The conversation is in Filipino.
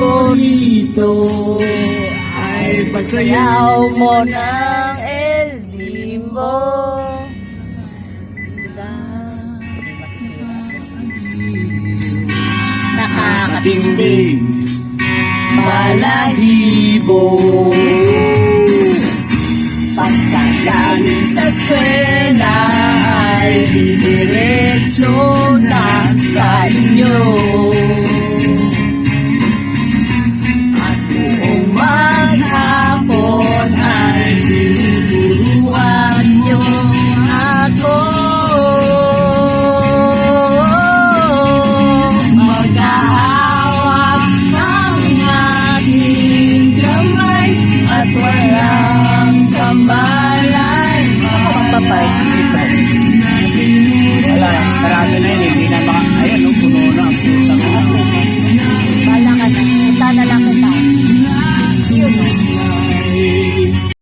paborito ay pagsayaw mo ng El Bimbo. Sige, masisira. nakakatindig balahibo. Pagkagaling sa eskwela ay didiretso na sa inyo.